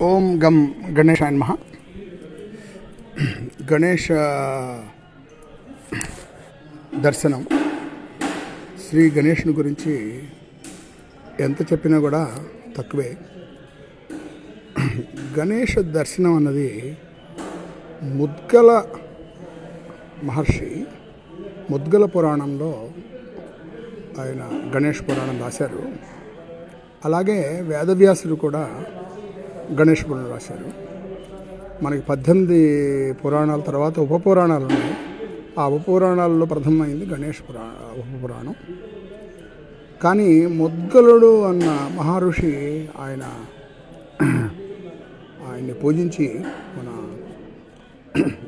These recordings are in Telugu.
ఓం గం గణేశాయ నమః. గణేష దర్శనం, శ్రీ గణేష్ని గురించి ఎంత చెప్పినా కూడా తక్కువే. గణేష దర్శనం అన్నది ముద్గల మహర్షి ముద్గల పురాణంలో ఆయన గణేష్ పురాణం రాశారు. అలాగే వేదవ్యాసుడు కూడా గణేష్ పురాణం రాశారు. మనకి 18 పురాణాల తర్వాత ఉపపురాణాలు ఉన్నాయి. ఆ ఉపపురాణాల్లో ప్రథమమైంది గణేష్ ఉపపురాణం. కానీ ముద్గలుడు అన్న మహర్షి ఆయన్ని పూజించి, మన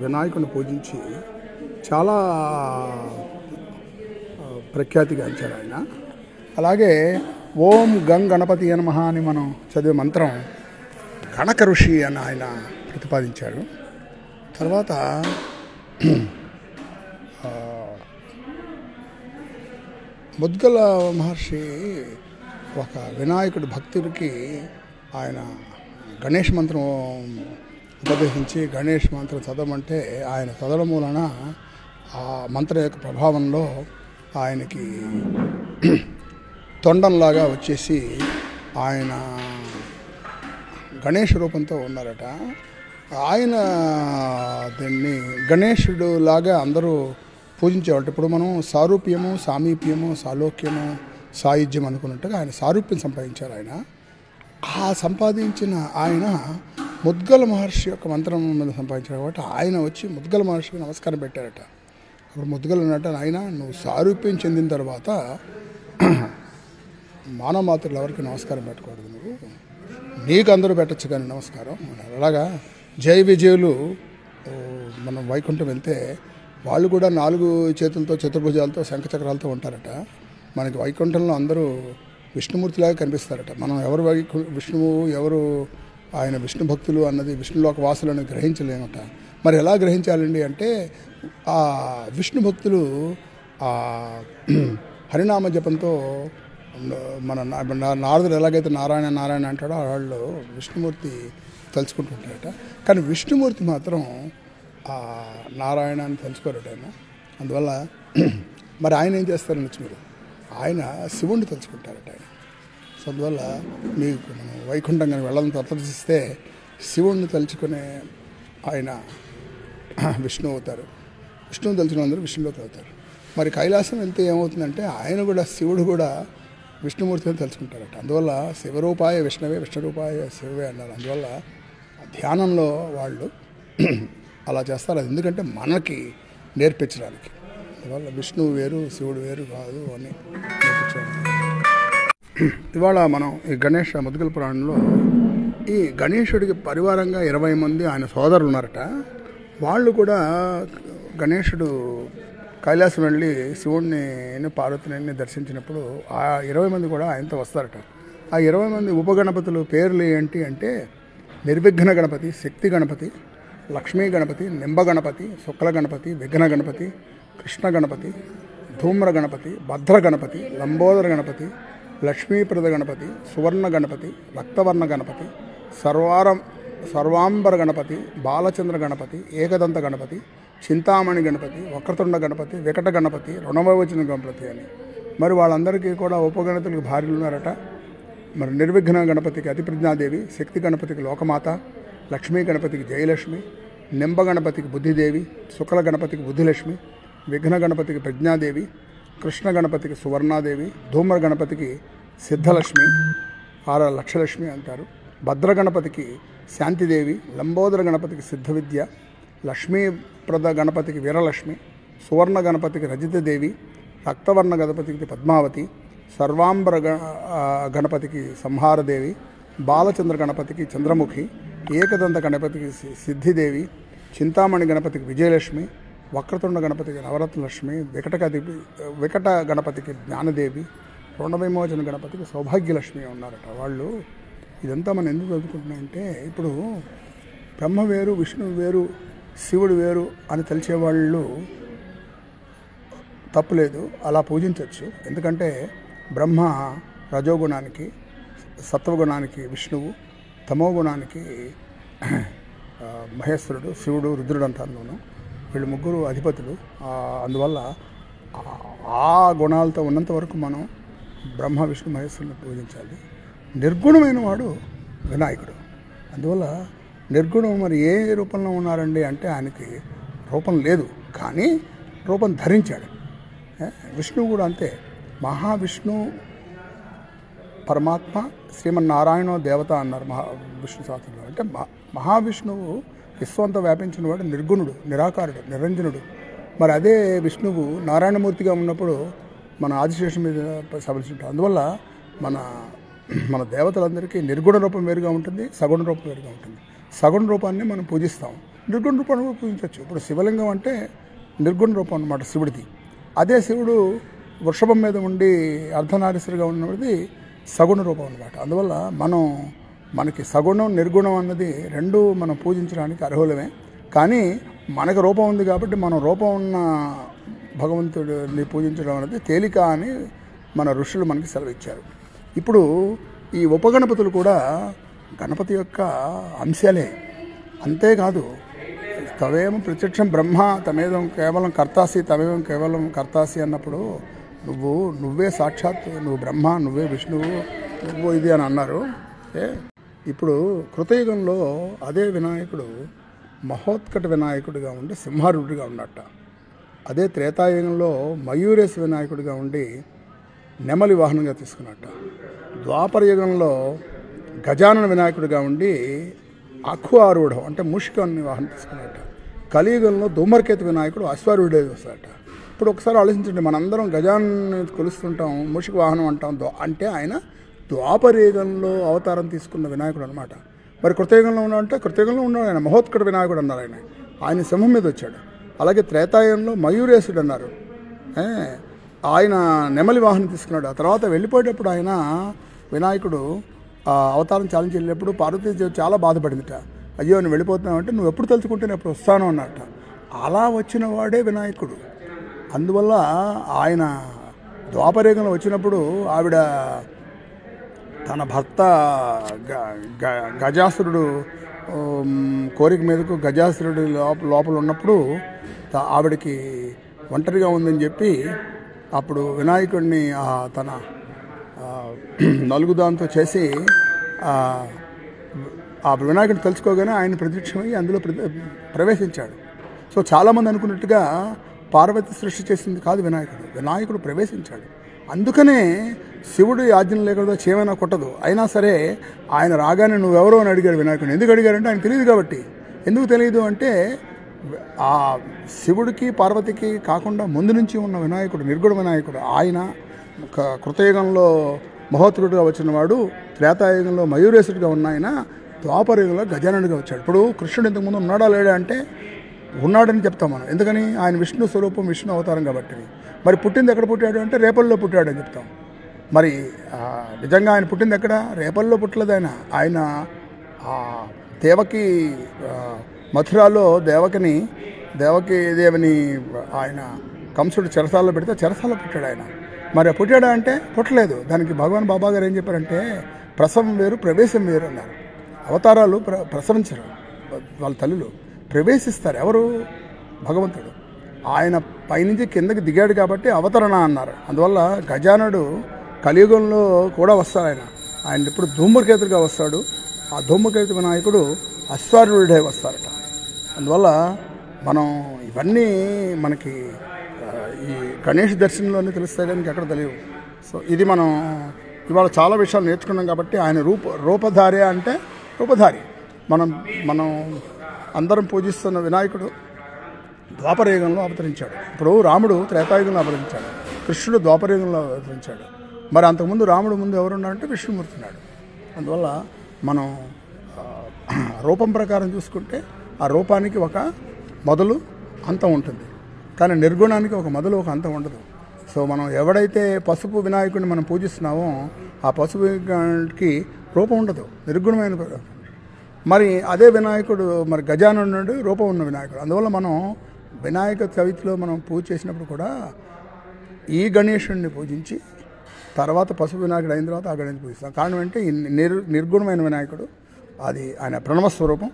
వినాయకుడిని పూజించి చాలా ప్రఖ్యాతిగాంచారు ఆయన. అలాగే ఓం గం గణపతి నమః అని మనం చదివే మంత్రం గణక ఋషి అని ఆయన ప్రతిపాదించారు. తర్వాత ముద్గల మహర్షి ఒక వినాయకుడి భక్తుడికి ఆయన గణేష్ మంత్రం ఉపదేశించి, గణేష్ మంత్రం చదవమంటే ఆయన చదవడం మూలన ఆ మంత్రం యొక్క ప్రభావంలో ఆయనకి తొండంలాగా వచ్చేసి ఆయన గణేష్ రూపంతో ఉన్నారట. ఆయన దీన్ని గణేశుడు లాగా అందరూ పూజించేవాళ్ళు. ఇప్పుడు మనం సారూప్యము, సామీప్యము, సాలోక్యము, సాయుధ్యం అనుకున్నట్టుగా ఆయన సారూప్యం సంపాదించారు. ఆయన ఆ సంపాదించిన ఆయన ముద్గల మహర్షి యొక్క మంత్రం మీద సంపాదించారు కాబట్టి ఆయన వచ్చి ముద్గల మహర్షికి నమస్కారం పెట్టారట. అప్పుడు ముద్గలు అన్నట్టు, ఆయన నువ్వు సారూప్యం చెందిన తర్వాత మానవ మాతృలు ఎవరికి నమస్కారం పెట్టకూడదు, నువ్వు నీకు అందరూ పెట్టచ్చు కానీ నమస్కారం. అలాగా జయ విజయులు మనం వైకుంఠం వెళ్తే వాళ్ళు కూడా 4 చేతులతో, చతుర్భుజాలతో, శంఖచక్రాలతో ఉంటారట. మనకి వైకుంఠంలో అందరూ విష్ణుమూర్తిలాగా కనిపిస్తారట. మనం ఎవరు విష్ణువు, ఎవరు ఆయన విష్ణు భక్తులు అన్నది, విష్ణులోక వాసులు అనేది గ్రహించలేమట. మరి ఎలా గ్రహించాలండి అంటే, ఆ విష్ణు భక్తులు ఆ హరినామ జపంతో మన నారదుడు ఎలాగైతే నారాయణ నారాయణ అంటాడో వాళ్ళు విష్ణుమూర్తి తలుచుకుంటుంటారట. కానీ విష్ణుమూర్తి మాత్రం ఆ నారాయణ అని తలుచుకోరట ఆయన. అందువల్ల మరి ఆయన ఏం చేస్తారని మీరు, ఆయన శివుణ్ణి తలుచుకుంటారట ఆయన. సో అందువల్ల మీకు మనం వైకుంఠం కానీ వెళ్ళాలని తత్వసిస్తే శివుణ్ణి తలుచుకునే ఆయన విష్ణువు అవుతారు. విష్ణువు తలుచుకున్న అందరూ విష్ణులోకి అవుతారు. మరి కైలాసం వెళ్తే ఏమవుతుందంటే ఆయన కూడా, శివుడు కూడా విష్ణుమూర్తిని తలుచుకుంటారట. అందువల్ల శివరూపాయ విష్ణవే, విష్ణురూపాయ శివే అన్నారు. అందువల్ల ధ్యానంలో వాళ్ళు అలా చేస్తారు. అది ఎందుకంటే మనకి నేర్పించడానికి. అందువల్ల విష్ణువు వేరు, శివుడు వేరు కాదు అని నేర్పించడానికి. ఇవాళ మనం ఈ గణేష్ ముద్గల పురాణంలో ఈ గణేశుడికి పరివారంగా 20 మంది ఆయన సోదరులు ఉన్నారట. వాళ్ళు కూడా గణేశుడు కైలాసం వెళ్ళి శివుడిని, పార్వతిని దర్శించినప్పుడు ఆ 20 మంది కూడా ఆయనతో వస్తారట. ఆ 20 మంది ఉపగణపతులు పేర్లు ఏంటి అంటే, నిర్విఘ్న గణపతి, శక్తి గణపతి, లక్ష్మీ గణపతి, నింబ గణపతి, శుక్ల గణపతి, విఘ్న గణపతి, కృష్ణ గణపతి, ధూమ్ర గణపతి, భద్ర గణపతి, లంబోదర గణపతి, లక్ష్మీప్రద గణపతి, సువర్ణ గణపతి, రక్తవర్ణ గణపతి, సర్వాంబర గణపతి, బాలచంద్ర గణపతి, ఏకదంత గణపతి, చింతామణి గణపతి, వక్రతుండ గణపతి, వికట గణపతి, రుణవచన గణపతి అని మరి వాళ్ళందరికీ కూడా ఉపగణపతులకు భార్యలు ఉన్నారట. మరి నిర్విఘ్న గణపతికి అతిప్రజ్ఞాదేవి, శక్తి గణపతికి లోకమాత, లక్ష్మీ గణపతికి జయలక్ష్మి, నింబ గణపతికి బుద్ధిదేవి, శుక్ల గణపతికి బుద్ధిలక్ష్మి, విఘ్న గణపతికి ప్రజ్ఞాదేవి, కృష్ణ గణపతికి సువర్ణాదేవి, ధూమ్ర గణపతికి సిద్ధలక్ష్మి, లక్షలక్ష్మి అంటారు, భద్ర గణపతికి శాంతిదేవి, లంబోదర గణపతికి సిద్ధ విద్య, లక్ష్మీప్రద గణపతికి వీరలక్ష్మి, సువర్ణ గణపతికి రజితదేవి, రక్తవర్ణ గణపతికి పద్మావతి, సర్వాంబర గణపతికి సంహారదేవి, బాలచంద్ర గణపతికి చంద్రముఖి, ఏకదంత గణపతికి సిద్ధిదేవి, చింతామణి గణపతికి విజయలక్ష్మి, వక్రతుండ గణపతికి నవరత్నలక్ష్మి, వికట గణపతికి జ్ఞానదేవి, రుణవిమోచన గణపతికి సౌభాగ్యలక్ష్మి ఉన్నారట. వాళ్ళు ఇదంతా మనం ఎందుకు చదువుకుంటున్నామంటే, ఇప్పుడు బ్రహ్మ వేరు, విష్ణువు వేరు, శివుడు వేరు అని తెలిసేవాళ్ళు తప్పులేదు, అలా పూజించవచ్చు. ఎందుకంటే బ్రహ్మ రజోగుణానికి, సత్వగుణానికి విష్ణువు, తమో గుణానికి మహేశ్వరుడు, శివుడు, రుద్రుడు అంటారు నేను. వీళ్ళు ముగ్గురు అధిపతులు. అందువల్ల ఆ గుణాలతో ఉన్నంత వరకు మనం బ్రహ్మ, విష్ణు, మహేశ్వరుని పూజించాలి. నిర్గుణమైన వాడు వినాయకుడు. అందువల్ల నిర్గుణం మరి ఏ రూపంలో ఉన్నారండి అంటే ఆయనకి రూపం లేదు, కానీ రూపం ధరించాడు. విష్ణువు కూడా అంతే. మహావిష్ణు పరమాత్మ, శ్రీమన్నారాయణ దేవత అన్నారు విష్ణు శాస్త్రంలో. అంటే మహావిష్ణువు విశ్వంతో వ్యాపించిన వాడు నిర్గుణుడు, నిరాకారుడు, నిరంజనుడు. మరి అదే విష్ణువు నారాయణమూర్తిగా ఉన్నప్పుడు మన ఆదిశేషం మీద సవరించుంటాం. అందువల్ల మన దేవతలందరికీ నిర్గుణ రూపం వేరుగా ఉంటుంది, సగుణ రూపం వేరుగా ఉంటుంది. సగుణ రూపాన్ని మనం పూజిస్తాం, నిర్గుణ రూపాన్ని కూడా పూజించవచ్చు. ఇప్పుడు శివలింగం అంటే నిర్గుణ రూపం అన్నమాట శివుడిది. అదే శివుడు వృషభం మీద ఉండి అర్ధనారీశ్వరుగా ఉన్నది సగుణ రూపం అన్నమాట. అందువల్ల మనకి సగుణం, నిర్గుణం అన్నది రెండూ మనం పూజించడానికి అర్హులమే. కానీ మనకు రూపం ఉంది కాబట్టి మనం రూపం ఉన్న భగవంతుడిని పూజించడం అనేది తేలిక అని మన ఋషులు మనకి సెలవిచ్చారు. ఇప్పుడు ఈ ఉపగణపతులు కూడా గణపతి యొక్క అంశాలే. అంతేకాదు, తవేమో ప్రత్యక్షం బ్రహ్మ తమేదం కేవలం కర్తాసి తమేవం కేవలం కర్తాసి అన్నప్పుడు నువ్వే సాక్షాత్, నువ్వు బ్రహ్మ, నువ్వే విష్ణువు, నువ్వు ఇది అని అన్నారు. ఇప్పుడు కృతయుగంలో అదే వినాయకుడు మహోత్కట వినాయకుడిగా ఉండి సింహారుడిగా ఉన్నట్ట. అదే త్రేతాయుగంలో మయూరేశ వినాయకుడిగా ఉండి నెమలి వాహనంగా తీసుకున్నట్ట. ద్వాపరయుగంలో గజానన వినాయకుడిగా ఉండి అఖ్వారూఢం అంటే మూషికాన్ని వాహనం తీసుకున్నట్ట. కలియుగంలో ధూమర్కేతు వినాయకుడు అశ్వారూఢే వస్తాడట. ఇప్పుడు ఒకసారి ఆలోచించండి, మనందరం గజాన్ని కొలుస్తుంటాం, మూషిక వాహనం అంటాం. అంటే ఆయన ద్వాపరయుగంలో అవతారం తీసుకున్న వినాయకుడు అనమాట. మరి కృతయుగంలో ఉన్నాడంటే కృతయుగంలో ఉన్నాడు ఆయన మహోత్కట వినాయకుడు అన్నారు. ఆయన సింహం మీద వచ్చాడు. అలాగే త్రేతాయుగంలో మయూరేశుడు అన్నారు, ఆయన నెమలి వాహనం తీసుకున్నాడు. ఆ తర్వాత వెళ్ళిపోయేటప్పుడు ఆయన వినాయకుడు అవతారం చాలించి వెళ్ళినప్పుడు పార్వతీదేవి చాలా బాధపడిందిట. అయ్యో నేను వెళ్ళిపోతున్నావు, నువ్వు ఎప్పుడు తలుచుకుంటే నేను ఎప్పుడు వస్తాను అన్నట్ట. అలా వచ్చిన వాడే వినాయకుడు. అందువల్ల ఆయన ద్వాపరయుగంలో వచ్చినప్పుడు ఆవిడ తన భర్త గజాసురుడు కోరిక మీదకు గజాసురుడు లోపల ఉన్నప్పుడు ఆవిడకి ఒంటరిగా ఉందని చెప్పి అప్పుడు వినాయకుడిని తన నలుగుదాంతో చేసి ఆ వినాయకుడిని తెలుసుకోగానే ఆయన ప్రత్యక్షమై అందులో ప్రవేశించాడు. సో చాలామంది అనుకున్నట్టుగా పార్వతి సృష్టి చేసింది కాదు వినాయకుడు ప్రవేశించాడు. అందుకనే శివుడు ఆజ్ఞ లేకుండా చేయమైనా కొట్టదు. అయినా సరే ఆయన రాగానే నువ్వెవరో అని అడిగాడు వినాయకుడిని. ఎందుకు అడిగారంటే ఆయన తెలియదు కాబట్టి. ఎందుకు తెలియదు అంటే ఆ శివుడికి పార్వతికి కాకుండా ముందు నుంచి ఉన్న వినాయకుడు, నిర్గుణ వినాయకుడు, ఆయన కృతయుగంలో మహోత్కటుడిగా వచ్చిన వాడు, త్రేతాయుగంలో మయూరేశుడిగా ఉన్న ఆయన ద్వాపరయుగంలో గజాననుడిగా వచ్చాడు. ఇప్పుడు కృష్ణుడు ఇంతకుముందు ఉన్నాడా లేడా అంటే ఉన్నాడని చెప్తాం మనం. ఎందుకని? ఆయన విష్ణు స్వరూపం, విష్ణు అవతారం కాబట్టి. మరి పుట్టింది ఎక్కడ పుట్టాడు అంటే రేపల్లో పుట్టాడు అని చెప్తాం. మరి నిజంగా ఆయన పుట్టింది ఎక్కడ? రేపల్లో పుట్టలేదు. ఆయన దేవకి మథురాలో దేవకి దేవిని ఆయన కంసుడు చెరసాలలో పెడితే చెరసాలలో పుట్టాడు ఆయన. మరి పుట్టాడా అంటే పుట్టలేదు. దానికి భగవాన్ బాబా గారు ఏం చెప్పారంటే ప్రసవం వేరు, ప్రవేశం వేరు అన్నారు. అవతారాలు ప్రసవించరు, వాళ్ళ తల్లులు ప్రవేశిస్తారు. ఎవరు? భగవంతుడు. ఆయన పైనుంచి కిందకి దిగాడు కాబట్టి అవతరణ అన్నారు. అందువల్ల గజానుడు కలియుగంలో కూడా వస్తాడు. ఆయన ఇప్పుడు ధూమకేతుడిగా వస్తాడు. ఆ ధూమకేతు వినాయకుడు అశ్వారూఢుడే వస్తారట. అందువల్ల మనం ఇవన్నీ మనకి ఈ గణేష్ దర్శనంలోనే తెలుస్తాయి, కానీ ఎక్కడ తెలియవు. సో ఇది మనం ఇవాళ చాలా విషయాలు నేర్చుకున్నాం కాబట్టి ఆయన రూపధారి అంటే రూపధారి. మనం అందరం పూజిస్తున్న వినాయకుడు ద్వాపరయుగంలో అవతరించాడు. ఇప్పుడు రాముడు త్రేతాయుగంలో అవతరించాడు, కృష్ణుడు ద్వాపరయుగంలో అవతరించాడు. మరి అంతకుముందు రాముడు ముందు ఎవరున్నాడంటే విష్ణుమూర్తి ఉన్నాడు. అందువల్ల మనం రూపం ప్రకారం చూసుకుంటే ఆ రూపానికి ఒక మొదలు అంతం ఉంటుంది, కానీ నిర్గుణానికి ఒక మొదలు ఒక అంతం ఉండదు. సో మనం ఎవడైతే పసుపు వినాయకుడిని మనం పూజిస్తున్నామో ఆ పసుపు వినాయకుడికి రూపం ఉండదు, నిర్గుణమైన. మరి అదే వినాయకుడు మరి గజాననుడు రూపం ఉన్న వినాయకుడు. అందువల్ల మనం వినాయక చవితిలో మనం పూజ చేసినప్పుడు కూడా ఈ గణేశుడిని పూజించి తర్వాత పసుపు వినాయకుడు అయిన తర్వాత ఆ గణేశుని పూజిస్తాం. కారణం అంటే నిర్గుణమైన వినాయకుడు అది ఆయన ప్రణవస్వరూపం.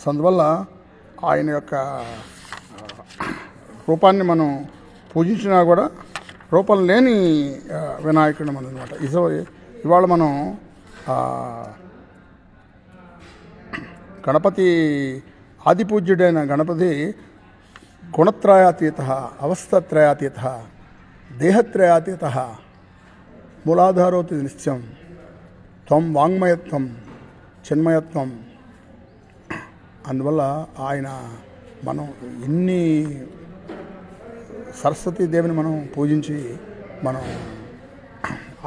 సో అందువల్ల ఆయన యొక్క రూపాన్ని మనం పూజించినా కూడా రూపం లేని వినాయకుడు మనం అనమాట. ఇవాళ మనం గణపతి ఆదిపూజ్యుడైన గణపతి గుణత్రయాతీత, అవస్థత్రయాతీత, దేహత్రయాతీత, మూలాధారోతి నిత్యం, త్వం వాంగ్మయత్వం, చిన్మయత్వం. అందువల్ల ఆయన మనం ఇన్ని సరస్వతీదేవిని మనం పూజించి మనం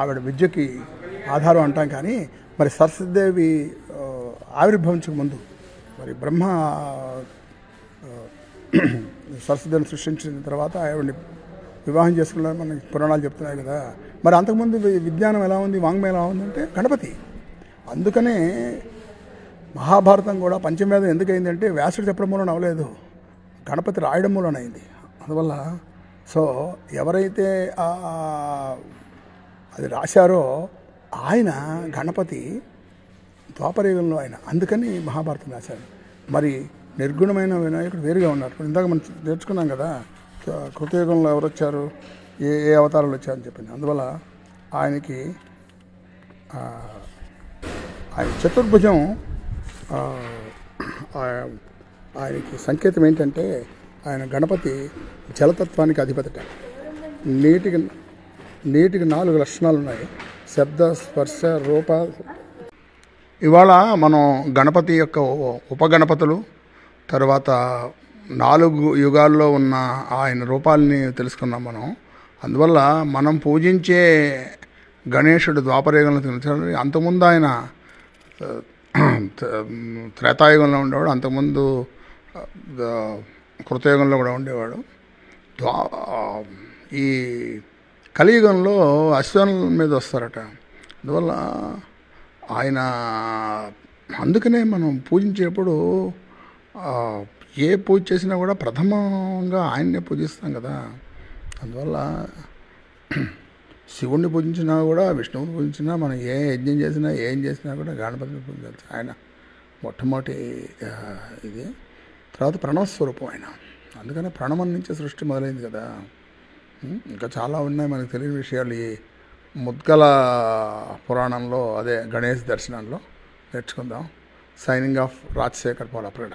ఆవిడ విద్యకి ఆధారం అంటాం. కానీ మరి సరస్వతీదేవి ఆవిర్భవించక ముందు మరి బ్రహ్మ సరస్వతిని సృష్టించిన తర్వాత ఆవిడని వివాహం చేసుకున్నారని మన పురాణాలు చెప్తున్నాయి కదా. మరి అంతకుముందు విజ్ఞానం ఎలా ఉంది, వాంగ్మయం ఎలా ఉందంటే గణపతి. అందుకనే మహాభారతం కూడా పంచమేధం ఎందుకైందంటే వ్యాసుడు చెప్పడం మూలన అవ్వలేదు, గణపతి రాయడం మూలన అయింది. అందువల్ల సో ఎవరైతే అది రాశారో ఆయన గణపతి ద్వాపరయుగంలో ఆయన, అందుకని మహాభారతం రాశారు. మరి నిర్గుణమైన వినాయకుడు వేరుగా ఉన్నాడు. ఇందాక మనం నేర్చుకున్నాం కదా కృతయుగంలో ఎవరు వచ్చారు, ఏ ఏ అవతారాలు వచ్చారని చెప్పింది. అందువల్ల ఆయనకి ఆయన చతుర్భుజం ఆయనకి సంకేతం ఏంటంటే ఆయన గణపతి జలతత్వానికి అధిపతిట. నీటికి 4 లక్షణాలు ఉన్నాయి: శబ్ద, స్పర్శ, రూప. ఇవాళ మనం గణపతి యొక్క ఉపగణపతులు, తర్వాత 4 యుగాల్లో ఉన్న ఆయన రూపాలని తెలుసుకున్నాం మనం. అందువల్ల మనం పూజించే గణేశుడు ద్వాపరయుగంలో తెలుసు. అంతకుముందు ఆయన త్రేతాయుగంలో ఉండేవాడు, అంతకుముందు కృతయుగంలో కూడా ఉండేవాడు. ఈ కలియుగంలో అశ్వనుల మీద వస్తారట. అందువల్ల ఆయన అందుకనే మనం పూజించేప్పుడు ఏ పూజ చేసినా కూడా ప్రథమంగా ఆయన్నే పూజిస్తాం కదా. అందువల్ల శివుణ్ణి పూజించినా కూడా, విష్ణువుని పూజించినా, మనం ఏ యజ్ఞం చేసినా ఏం చేసినా కూడా గణపతిని పూజించాలి. ఆయన మొట్టమొదటి ఇది. తర్వాత ప్రణవస్వరూపం ఆయన. అందుకనే ప్రణవం నుంచి సృష్టి మొదలైంది కదా. ఇంకా చాలా ఉన్నాయి మనకు తెలియని విషయాలు. ఈ ముద్గల పురాణంలో, అదే గణేష్ దర్శనంలో నేర్చుకుందాం. Signing off Rajasekhar పోలప్రగడ.